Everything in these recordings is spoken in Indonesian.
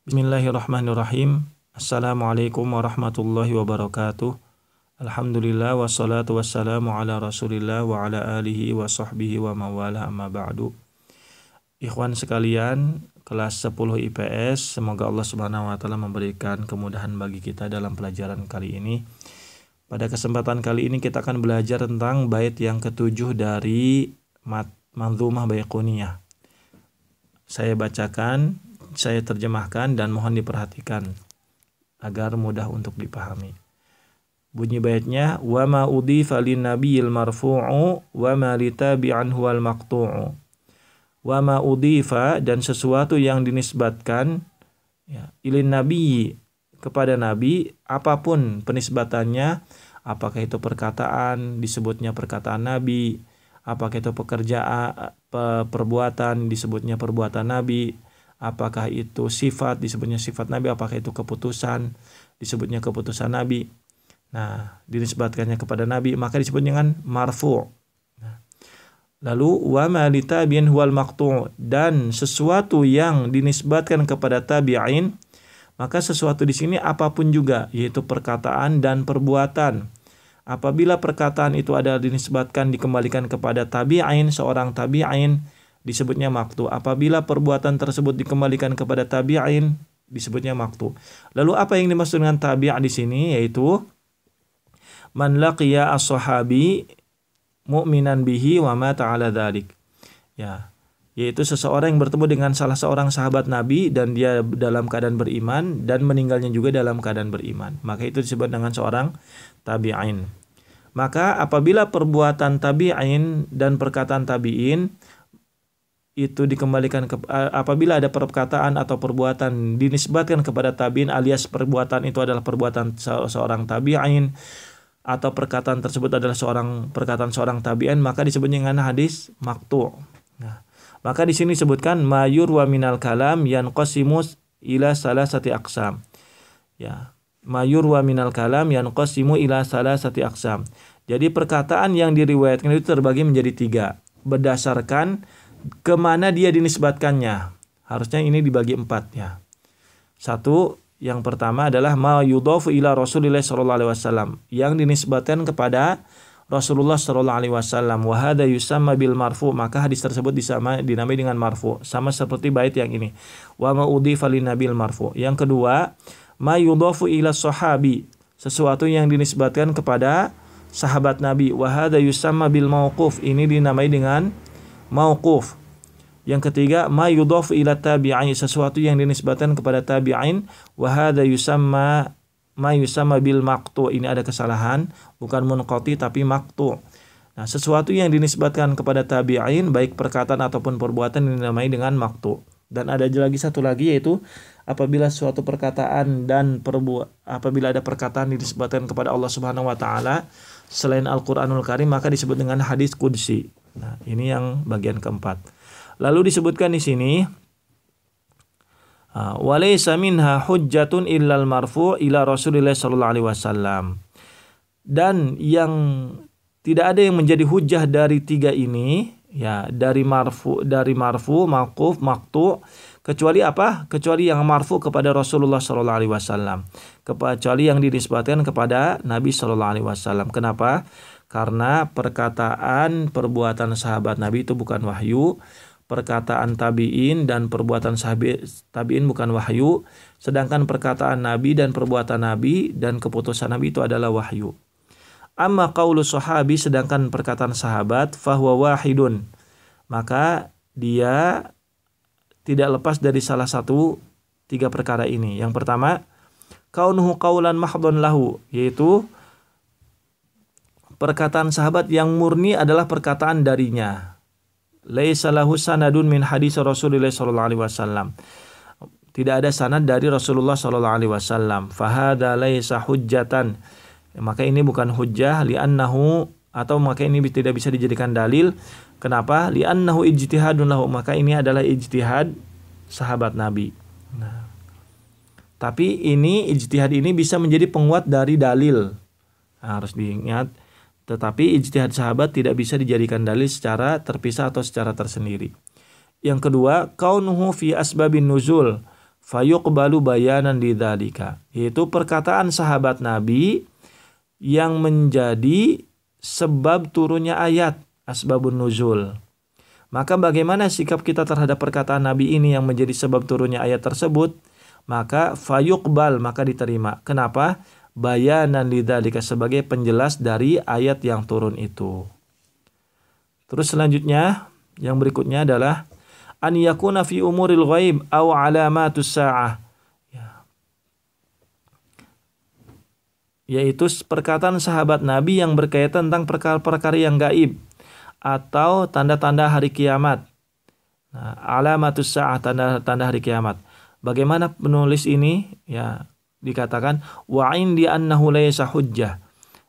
Bismillahirrahmanirrahim. Assalamualaikum warahmatullahi wabarakatuh. Alhamdulillah wassalatu wassalamu ala rasulillah wa ala alihi wa sahbihi wa mawala amma ba'du. Ikhwan sekalian, kelas 10 IPS, semoga Allah subhanahu wa ta'ala memberikan kemudahan bagi kita dalam pelajaran kali ini. Pada kesempatan kali ini kita akan belajar tentang bait yang ketujuh dari Manzumah Baiquniyah. Saya bacakan, saya terjemahkan dan mohon diperhatikan agar mudah untuk dipahami. Bunyi baitnya, wa ma udhifa lin nabiyil marfu'u wa ma litabi'an huwal maqtu'u. Wa ma udhifa, dan sesuatu yang dinisbatkan ilin nabiyyi, kepada nabi, apapun penisbatannya, apakah itu perkataan disebutnya perkataan nabi, apakah itu pekerjaan perbuatan disebutnya perbuatan nabi, apakah itu sifat disebutnya sifat nabi, apakah itu keputusan disebutnya keputusan nabi. Nah, dinisbatkannya kepada nabi maka disebut dengan marfu'. Lalu wa ma litabi'in huwal maqtu', dan sesuatu yang dinisbatkan kepada tabi'in, maka sesuatu di sini apapun juga, yaitu perkataan dan perbuatan. Apabila perkataan itu adalah dinisbatkan dikembalikan kepada tabi'in, seorang tabi'in, disebutnya maqtu. Apabila perbuatan tersebut dikembalikan kepada tabi'in, disebutnya maqtu. Lalu apa yang dimaksud dengan tabi' di sini, yaitu man laqiya as-sahabi mu'minan bihi wa mata 'ala dzalik. Yaitu seseorang yang bertemu dengan salah seorang sahabat Nabi dan dia dalam keadaan beriman dan meninggalnya juga dalam keadaan beriman. Maka itu disebut dengan seorang tabi'in. Maka apabila perbuatan tabi'in dan perkataan tabi'in itu dikembalikan apabila ada perkataan atau perbuatan dinisbatkan kepada tabi'in alias perbuatan itu adalah perbuatan seorang tabi'in atau perkataan tersebut adalah perkataan seorang tabi'in, maka disebutnya dengan hadis maqtu'. Nah, maka di sini disebutkan mayur wa minal kalam yanqasimu ila salasati aqsam. Mayur wa minal kalam yanqasimu ila salasati aqsam. Jadi perkataan yang diriwayatkan itu terbagi menjadi 3 berdasarkan kemana dia dinisbatkannya. Harusnya ini dibagi 4 ya. 1, yang pertama adalah ma yudhafu ila Rasulillah sallallahu alaihi wasallam, yang dinisbatkan kepada Rasulullah sallallahu alaihi wasallam. Wa hadza yusamma bil marfu', maka hadis tersebut dinamai dengan marfu', sama seperti bait yang ini. Wa ma udhifa lin nabil marfu'. Yang kedua, ma yudhafu ila sahabi, sesuatu yang dinisbatkan kepada sahabat Nabi. Wa hadza yusamma bil mauquf, ini dinamai dengan mauquf. Yang ketiga, ma yudhafu ila tabi'in, sesuatu yang dinisbatkan kepada tabi'in. Wa hadza yusamma ma yusamma bil maqtu', ini ada kesalahan, bukan munqati tapi maqtu'. Nah, sesuatu yang dinisbatkan kepada tabi'in baik perkataan ataupun perbuatan dinamai dengan maqtu'. Dan ada lagi satu lagi, yaitu apabila suatu perkataan dan apabila ada perkataan dinisbatkan kepada Allah Subhanahu wa taala selain Al-Qur'anul Karim, maka disebut dengan hadis qudsi. Nah, ini yang bagian keempat. Lalu disebutkan di sini walaysa minha hujjatun illal marfu' ila Rasulillah sallallahu alaihi wasallam. Dan yang tidak ada yang menjadi hujjah dari 3 ini, dari marfu, mauquf, maqtu', kecuali apa? Kecuali yang marfu kepada Rasulullah sallallahu alaihi wasallam, kecuali yang dinisbatkan kepada Nabi sallallahu alaihi wasallam. Kenapa? Karena perkataan perbuatan sahabat Nabi itu bukan wahyu, perkataan tabi'in dan perbuatan tabi'in bukan wahyu, sedangkan perkataan Nabi dan perbuatan Nabi dan keputusan Nabi itu adalah wahyu. Amma qaulu sahabi, sedangkan perkataan sahabat, fahuwa wahidun, maka dia tidak lepas dari salah satu 3 perkara ini. Yang pertama, kaunuhu qaulan mahdhun lahu, yaitu perkataan sahabat yang murni adalah perkataan darinya. Laisa lahu sanadun min hadis Rasulullah sallallahu alaihi wasallam. Tidak ada sanad dari Rasulullah sallallahu alaihi wasallam. Fahada laisa hujjatan. Maka ini bukan hujjah, li'annahu, atau maka ini tidak bisa dijadikan dalil. Kenapa? Li'annahu ijtihadun lahu, maka ini adalah ijtihad sahabat Nabi. Nah, tapi ijtihad ini bisa menjadi penguat dari dalil. Nah, harus diingat. Tetapi ijtihad sahabat tidak bisa dijadikan dalil secara terpisah atau secara tersendiri. Yang kedua, kaunuhu fi asbabin nuzul fayuqbalu bayanan lidzalika, yaitu perkataan sahabat Nabi yang menjadi sebab turunnya ayat asbabun nuzul. Maka bagaimana sikap kita terhadap perkataan Nabi ini yang menjadi sebab turunnya ayat tersebut? Maka fayuqbal, maka diterima. Kenapa? Bayanan lidzalika, sebagai penjelas dari ayat yang turun itu. Terus selanjutnya yang berikutnya adalah an yakuna fi umuril ghaib aw alamatus sa'ah, yaitu perkataan sahabat Nabi yang berkaitan tentang perkara-perkara yang gaib atau tanda-tanda hari kiamat. Nah, alamatus sa'ah, tanda-tanda hari kiamat. Bagaimana penulis ini? Ya, dikatakan wa indi annahu laysa hujjah,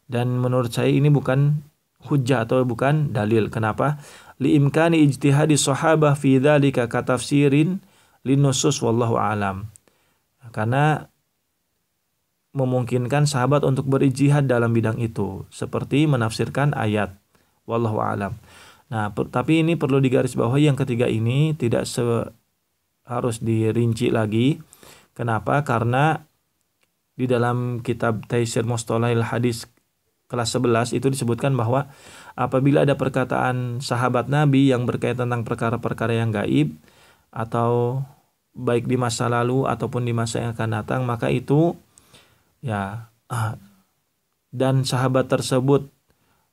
dan menurut saya ini bukan hujjah atau bukan dalil. Kenapa? Liimkani ijtihadi sahabah fi dzalika katafsirin linusus wallahu alam. Karena memungkinkan sahabat untuk berijtihad dalam bidang itu, seperti menafsirkan ayat, wallahu alam. Nah, tapi ini perlu digarisbawahi, yang ketiga ini tidak harus dirinci lagi. Kenapa? Karena di dalam kitab Taisir Mustalahil Hadis kelas 11 itu disebutkan bahwa apabila ada perkataan sahabat Nabi yang berkaitan tentang perkara-perkara yang gaib atau baik di masa lalu ataupun di masa yang akan datang, maka itu ya, dan sahabat tersebut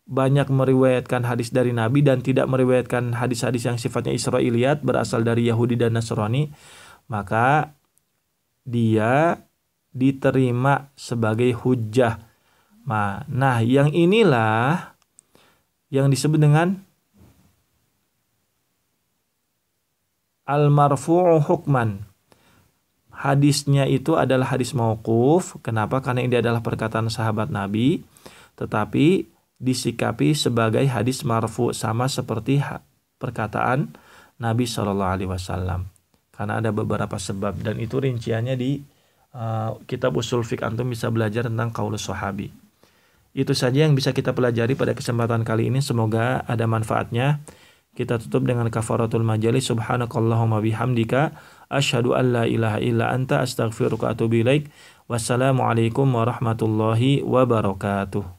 banyak meriwayatkan hadis dari Nabi dan tidak meriwayatkan hadis-hadis yang sifatnya Israiliyat berasal dari Yahudi dan Nasrani, maka dia diterima sebagai hujjah. Nah, yang inilah yang disebut dengan al-marfu'u hukman. Hadisnya itu adalah hadis mauquf. Kenapa? Karena ini adalah perkataan sahabat Nabi, tetapi disikapi sebagai hadis marfu, sama seperti perkataan Nabi SAW. Karena ada beberapa sebab, dan itu rinciannya di kitab usul fiqh. Antum bisa belajar tentang qaulus sahabi. Itu saja yang bisa kita pelajari pada kesempatan kali ini. Semoga ada manfaatnya. Kita tutup dengan kafaratul majalis. Subhanakallahumma bihamdika asyhadu an la ilaha illa anta astaghfiruka wa atubu ilaik. Wassalamualaikum warahmatullahi wabarakatuh.